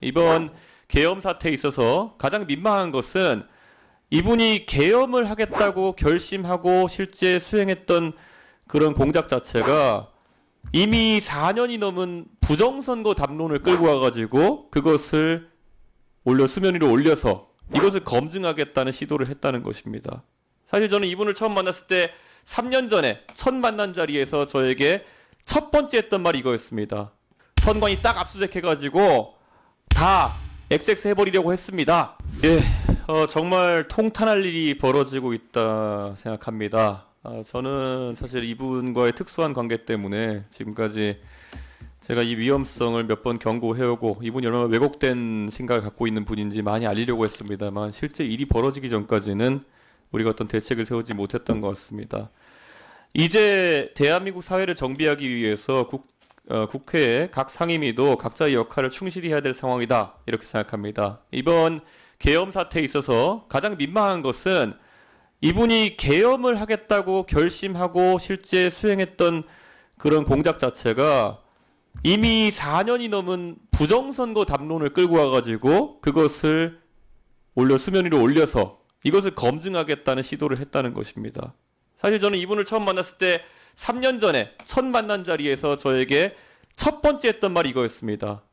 이번 계엄 사태에 있어서 가장 민망한 것은 이분이 계엄을 하겠다고 결심하고 실제 수행했던 그런 공작 자체가 이미 4년이 넘은 부정선거 담론을 끌고 와가지고 그것을 수면 위로 올려서 이것을 검증하겠다는 시도를 했다는 것입니다. 사실 저는 이분을 처음 만났을 때 3년 전에 첫 만난 자리에서 저에게 첫 번째 했던 말이 이거였습니다. 선관위 딱 압수수색해가지고 다 XX 해버리려고 했습니다. 예, 정말 통탄할 일이 벌어지고 있다 생각합니다. 저는 사실 이분과의 특수한 관계 때문에 지금까지 제가 이 위험성을 몇 번 경고해오고 이분이 얼마나 왜곡된 생각을 갖고 있는 분인지 많이 알리려고 했습니다만 실제 일이 벌어지기 전까지는 우리가 어떤 대책을 세우지 못했던 것 같습니다. 이제 대한민국 사회를 정비하기 위해서 국회의 각 상임위도 각자의 역할을 충실히 해야 될 상황이다 이렇게 생각합니다. 이번 계엄 사태에 있어서 가장 민망한 것은 이분이 계엄을 하겠다고 결심하고 실제 수행했던 그런 공작 자체가 이미 4년이 넘은 부정선거 담론을 끌고 와가지고 그것을 수면 위로 올려서 이것을 검증하겠다는 시도를 했다는 것입니다. 사실 저는 이분을 처음 만났을 때 3년 전에 첫 만난 자리에서 저에게 첫 번째 했던 말이 이거였습니다.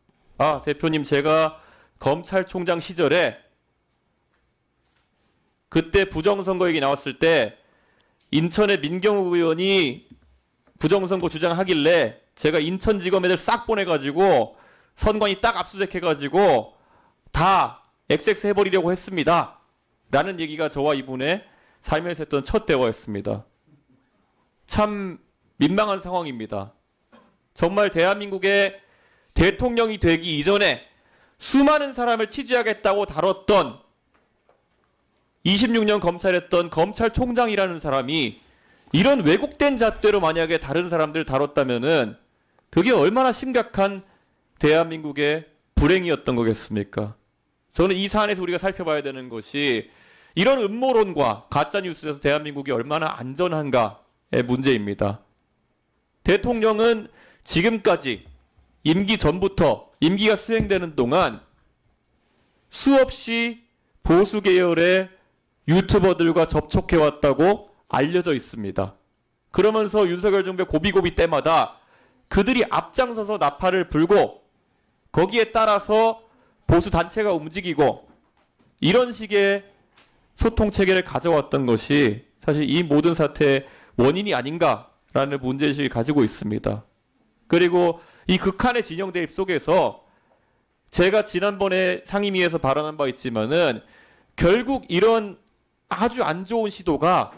대표님, 제가 검찰총장 시절에 그때 부정선거 얘기 나왔을 때 인천의 민경욱 의원이 부정선거 주장하길래 제가 인천지검 애들 싹 보내가지고 선관위 딱 압수수색해가지고 다 XX 해버리려고 했습니다. 라는 얘기가 저와 이분의 삶에서 했던 첫 대화였습니다. 참 민망한 상황입니다. 정말 대한민국의 대통령이 되기 이전에 수많은 사람을 취재하겠다고 다뤘던 26년 검찰했던 검찰총장이라는 사람이 이런 왜곡된 잣대로 만약에 다른 사람들 다뤘다면은 그게 얼마나 심각한 대한민국의 불행이었던 거겠습니까? 저는 이 사안에서 우리가 살펴봐야 되는 것이 이런 음모론과 가짜뉴스에서 대한민국이 얼마나 안전한가의 문제입니다. 대통령은 지금까지 임기 전부터 임기가 수행되는 동안 수없이 보수 계열의 유튜버들과 접촉해왔다고 알려져 있습니다. 그러면서 윤석열 정부의 고비고비 때마다 그들이 앞장서서 나팔을 불고 거기에 따라서 보수 단체가 움직이고 이런 식의 소통 체계를 가져왔던 것이 사실 이 모든 사태의 원인이 아닌가라는 문제의식을 가지고 있습니다. 그리고 이 극한의 진영 대립 속에서 제가 지난번에 상임위에서 발언한 바 있지만은 결국 이런 아주 안 좋은 시도가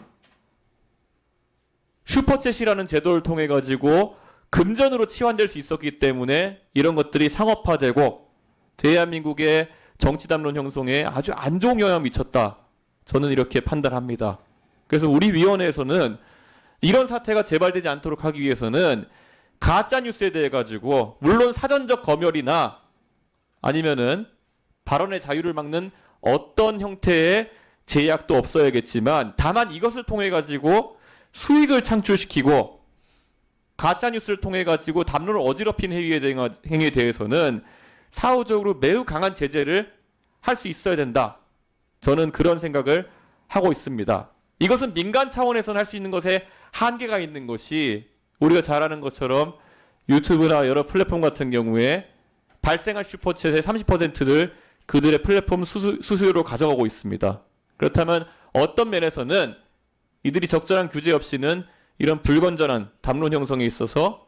슈퍼챗이라는 제도를 통해 가지고 금전으로 치환될 수 있었기 때문에 이런 것들이 상업화되고 대한민국의 정치 담론 형성에 아주 안 좋은 영향을 미쳤다. 저는 이렇게 판단합니다. 그래서 우리 위원회에서는 이런 사태가 재발되지 않도록 하기 위해서는 가짜 뉴스에 대해 가지고 물론 사전적 검열이나 아니면은 발언의 자유를 막는 어떤 형태의 제약도 없어야겠지만 다만 이것을 통해 가지고 수익을 창출시키고 가짜뉴스를 통해 가지고 담론을 어지럽힌 행위에 대해서는 사후적으로 매우 강한 제재를 할 수 있어야 된다. 저는 그런 생각을 하고 있습니다. 이것은 민간 차원에서는 할 수 있는 것에 한계가 있는 것이 우리가 잘 아는 것처럼 유튜브나 여러 플랫폼 같은 경우에 발생한 슈퍼챗의 30%를 그들의 플랫폼 수수료로 가져가고 있습니다. 그렇다면 어떤 면에서는 이들이 적절한 규제 없이는 이런 불건전한 담론 형성에 있어서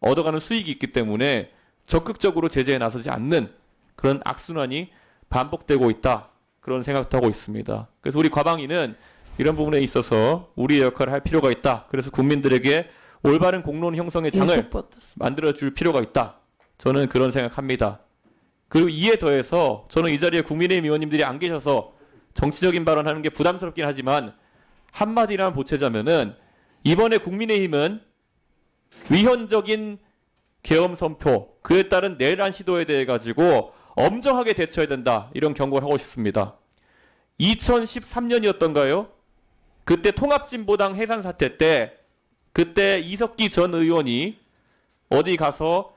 얻어가는 수익이 있기 때문에 적극적으로 제재에 나서지 않는 그런 악순환이 반복되고 있다. 그런 생각도 하고 있습니다. 그래서 우리 과방위는 이런 부분에 있어서 우리의 역할을 할 필요가 있다. 그래서 국민들에게 올바른 공론 형성의 장을 만들어줄 필요가 있다. 저는 그런 생각합니다. 그리고 이에 더해서 저는 이 자리에 국민의힘 의원님들이 안 계셔서 정치적인 발언하는 게 부담스럽긴 하지만 한마디만 보채자면은 이번에 국민의힘은 위헌적인 계엄 선포, 그에 따른 내란 시도에 대해 가지고 엄정하게 대처해야 된다. 이런 경고를 하고 싶습니다. 2013년이었던가요? 그때 통합진보당 해산 사태 때 그때 이석기 전 의원이 어디 가서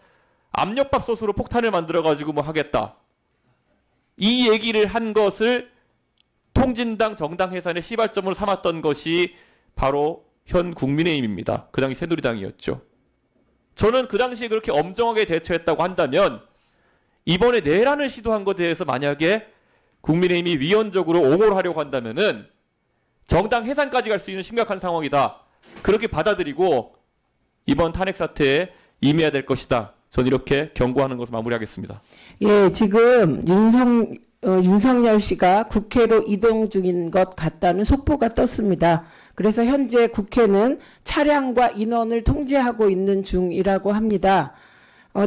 압력밥솥으로 폭탄을 만들어 가지고 뭐 하겠다. 이 얘기를 한 것을 통진당 정당 해산의 시발점으로 삼았던 것이 바로 현 국민의힘입니다. 그 당시 새누리당이었죠. 저는 그 당시에 그렇게 엄정하게 대처했다고 한다면 이번에 내란을 시도한 것에 대해서 만약에 국민의힘이 위헌적으로 옹호를 하려고 한다면은 정당 해산까지 갈 수 있는 심각한 상황이다. 그렇게 받아들이고 이번 탄핵 사태에 임해야 될 것이다. 전 이렇게 경고하는 것을 마무리하겠습니다. 예, 지금 윤석열 씨가 국회로 이동 중인 것 같다는 속보가 떴습니다. 그래서 현재 국회는 차량과 인원을 통제하고 있는 중이라고 합니다.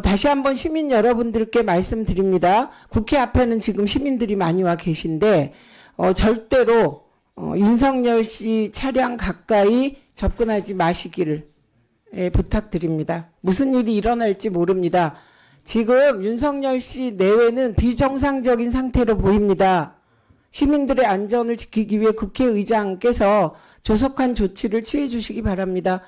다시 한번 시민 여러분들께 말씀드립니다. 국회 앞에는 지금 시민들이 많이 와 계신데 절대로 윤석열 씨 차량 가까이 접근하지 마시기를 부탁드립니다. 무슨 일이 일어날지 모릅니다. 지금 윤석열 씨 내외는 비정상적인 상태로 보입니다. 시민들의 안전을 지키기 위해 국회의장께서 조속한 조치를 취해 주시기 바랍니다.